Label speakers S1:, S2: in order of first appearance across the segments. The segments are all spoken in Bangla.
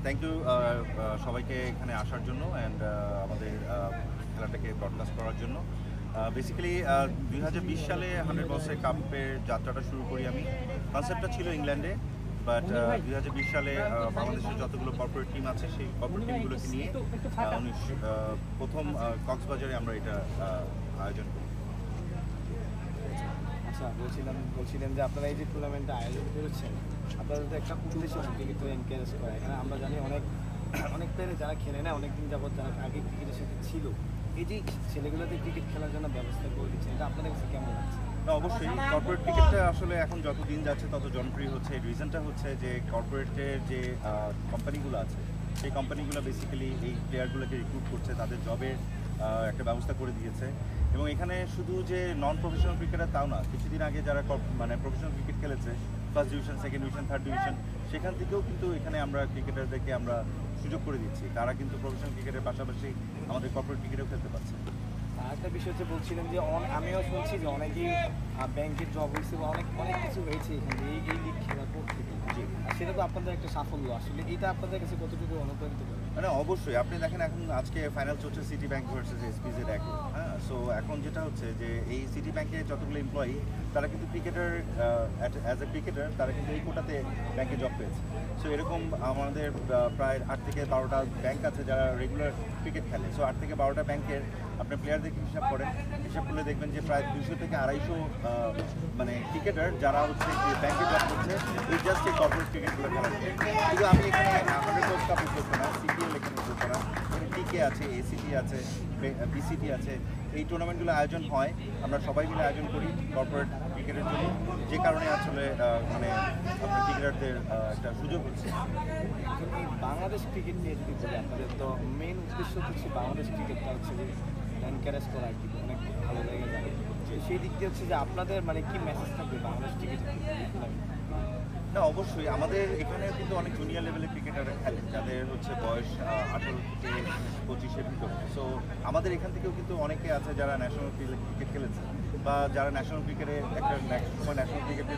S1: থ্যাংক ইউ সবাইকে এখানে আসার জন্য অ্যান্ড আমাদের খেলাটাকে ব্রডকাস্ট করার জন্য। বেসিক্যালি 2020 সালে 100 বছরের কাপের যাত্রাটা শুরু করি আমি। কনসেপ্টটা ছিল ইংল্যান্ডে, বাট 2020 সালে বাংলাদেশের যতগুলো কর্পোরেট টিম আছে সেই কর্পোরেট টিমগুলোকে নিয়ে প্রথম কক্সবাজারে আমরা এটা আয়োজন করি।
S2: আচ্ছা, বলছিলেন যে আপনারা এই যে টুর্নামেন্টটা আয়োজন করেছেন, আপনাদের তো একটা উদ্দেশ্য থাকে কিন্তু এনকারেজ করা। এখানে আমরা জানি অনেক প্লেয়ারে যারা খেলে না, অনেকদিন যাবত যারা আগে ক্রিকেটের সাথে ছিল, এই যে ছেলেগুলোতে ক্রিকেট খেলার জন্য ব্যবস্থা করে দিচ্ছেন, এটা আপনাদের কাছে কেমন লাগছে?
S1: না, অবশ্যই কর্পোরেট ক্রিকেটটা আসলে এখন যত দিন যাচ্ছে তত জনপ্রিয় হচ্ছে। এর রিজনটা হচ্ছে যে কর্পোরেটের যে কোম্পানিগুলো আছে সেই কোম্পানিগুলো বেসিক্যালি এই প্লেয়ারগুলোকে রিক্রুট করছে, তাদের জবের একটা ব্যবস্থা করে দিয়েছে। এবং এখানে শুধু যে নন প্রফেশনাল ক্রিকেটার তাও না, কিছুদিন আগে যারা প্রফেশনাল ক্রিকেট খেলেছে, first division, second division, third division, সেখান থেকেও কিন্তু এখানে আমরা ক্রিকেটারদেরকে আমরা সুযোগ করে দিচ্ছি। তারা কিন্তু প্রফেশনাল ক্রিকেটের পাশাপাশি আমাদের কর্পোরেট ক্রিকেটেও খেলতে পারছে।
S2: আরেকটা বিষয় হচ্ছে বলছিলেন যে আমিও শুনছি যে অনেকেই ব্যাংকের জব হয়েছে বা অনেক কিছু হয়েছে এখানে এই লিগ খেলার পর থেকে। সেটা তো আপনাদের একটা সাফল্য। আসলে এটা আপনাদের কাছে কতটুকু অনুপ্রাণিত করে?
S1: মানে অবশ্যই আপনি দেখেন এখন আজকে ফাইনাল চলছে সিটি ব্যাংক ভার্সেস এসপিজেড এক। হ্যাঁ, সো এখন যেটা হচ্ছে যে এই সিটি ব্যাংকে যতগুলো এমপ্লয়ি তারা কিন্তু ক্রিকেটার, অ্যাজ এ ক্রিকেটার তারা কিন্তু এই কোটাতে ব্যাংকে জব পেয়েছে। সো এরকম আমাদের প্রায় 8 থেকে 12টা ব্যাংক আছে যারা রেগুলার ক্রিকেট খেলে। সো 8 থেকে 12টা ব্যাংকের আপনার প্লেয়ারদেরকে হিসাব করেন, হিসাব করলে দেখবেন যে প্রায় 200 থেকে 250 মানে ক্রিকেটার যারা হচ্ছে ব্যাংকে জব করছে এই জাস্ট এই কর্পোরেট ক্রিকেটগুলো খেলা। কিন্তু আমি এখানে 100 কাপ উপলক্ষ না, সিপিএল এখানে উপলক্ষ না, এখানে টিকে আছে, এসিটি আছে, বিসিটি আছে। এই টুর্নামেন্টগুলো আয়োজন হয়, আমরা সবাই মিলে আয়োজন করি কর্পোরেট ক্রিকেটের জন্য, যে কারণে আসলে মানে আপনার ক্রিকেটারদের একটা সুযোগ হচ্ছে।
S2: বাংলাদেশ ক্রিকেট নিয়ে যদি বলি, আপনাদের তো মেন উদ্দেশ্য হচ্ছে বাংলাদেশ ক্রিকেটটা হচ্ছে যে এনকারেজ করা আর কি, অনেক ভালো জায়গায় যাবে। সেই দিক দিয়ে হচ্ছে যে আপনাদের মানে কি মেসেজ থাকবে বাংলাদেশ ক্রিকেটের?
S1: না, অবশ্যই আমাদের এখানে কিন্তু অনেক জুনিয়র লেভেলের ক্রিকেটাররা খেলে যাদের হচ্ছে বয়স 18 থেকে 25-এর ভিতরে। সো আমাদের এখান থেকেও কিন্তু অনেকে আছে যারা ন্যাশনাল ক্রিকেট খেলেছে বা যারা ন্যাশনাল ক্রিকেটে একটা সময় ন্যাশনাল ক্রিকেটে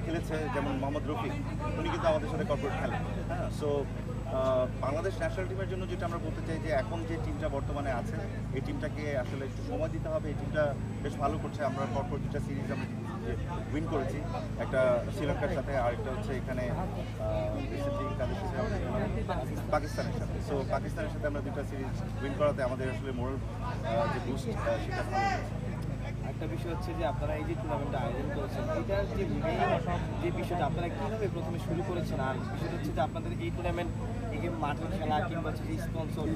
S1: খেলেছে, যেমন মোহাম্মদ রফিক, উনি কিন্তু আমাদের সাথে কর্পোরেট খেলেন। হ্যাঁ, সো বাংলাদেশ ন্যাশনাল টিমের জন্য যেটা আমরা বলতে চাই যে এখন যে টিমটা বর্তমানে আছে এই টিমটাকে আসলে একটু সময় দিতে হবে। এই টিমটা বেশ ভালো করছে। আমরা কর্পোরেট দুটা সিরিজ আমরা উইন করেছি, একটা শ্রীলঙ্কার সাথে আর একটা হচ্ছে এখানে রিসেন্টলি তাদের সাথে পাকিস্তানের সাথে। সো পাকিস্তানের সাথে আমরা দুটা সিরিজ উইন করাতে আমাদের আসলে মোরাল যে বুস্ট সেটা ভালো হয়েছে।
S2: একটা বিষয় হচ্ছে যে আপনারা এই যে টুর্নামেন্টটা আয়োজন করেছেন, এটার যে মেইন যে বিষয়টা আপনারা কীভাবে প্রথমে শুরু করেছেন, আর বিষয়টা হচ্ছে যে আপনাদের এই টুর্নামেন্ট এই মাঠের খেলা কিংবা হচ্ছে যে স্পন্সর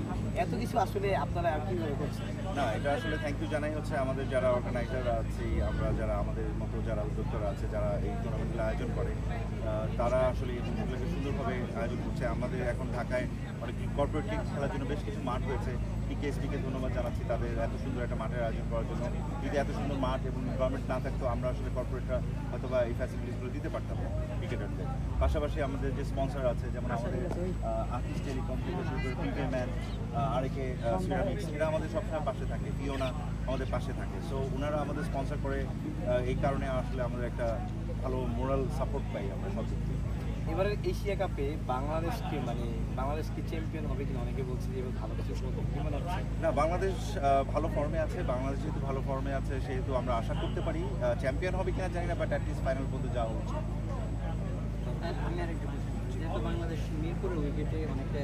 S2: এত কিছু আসলে আপনারা আর কীভাবে করছেন?
S1: না, এটা আসলে থ্যাংক ইউ জানাই হচ্ছে আমাদের যারা অর্গানাইজার আছি, আমরা যারা আমাদের মতো যারা উদ্যোক্তারা আছে যারা এই টুর্নামেন্টগুলো আয়োজন করে, তারা আসলে এই টুর্নামেন্টগুলোকে সুন্দরভাবে আয়োজন করছে। আমাদের এখন ঢাকায় অনেক কর্পোরেট লিগ খেলার জন্য বেশ কিছু মাঠ হয়েছে। পিকেএসপিকে ধন্যবাদ জানাচ্ছি তাদের এত সুন্দর একটা মাঠের আয়োজন করার জন্য। যদি এত সুন্দর মাঠ এবং গভর্নমেন্ট না থাকতো আমরা আসলে কর্পোরেটরা হয়তো বা এই ফ্যাসিলিটিসগুলো দিতে পারতাম না ক্রিকেটারদের। পাশাপাশি আমাদের যে স্পন্সর আছে, যেমন আমাদের আকিস টেলিকম থেকে শুরু করে পিভে ম্যান, আরেকে সিরামিক্স, এরা আমাদের সবসময় পাশে থাকে। ফিওনা আমাদের পাশে থাকে। সো ওনারা আমাদের স্পন্সর করে, এই কারণে আসলে আমাদের একটা ভালো মোরাল সাপোর্ট পাই আমরা সব দিক থেকে।
S2: এবারের এশিয়া কাপে বাংলাদেশ কি চ্যাম্পিয়ন হবে কিনা অনেকে বলছে যে এবার ভালো কিছু মনে হচ্ছে
S1: না, বাংলাদেশ ভালো ফর্মে আছে। বাংলাদেশ যেহেতু ভালো ফর্মে আছে সেহেতু আমরা আশা করতে পারি চ্যাম্পিয়ন হবে কিনা জানি না, বাট অ্যাটলিস্ট ফাইনাল পর্যন্ত যাওয়া উচিত।
S3: আমি আরেকটা প্রশ্ন, যেহেতু বাংলাদেশ মিরপুর উইকেটে অনেকটা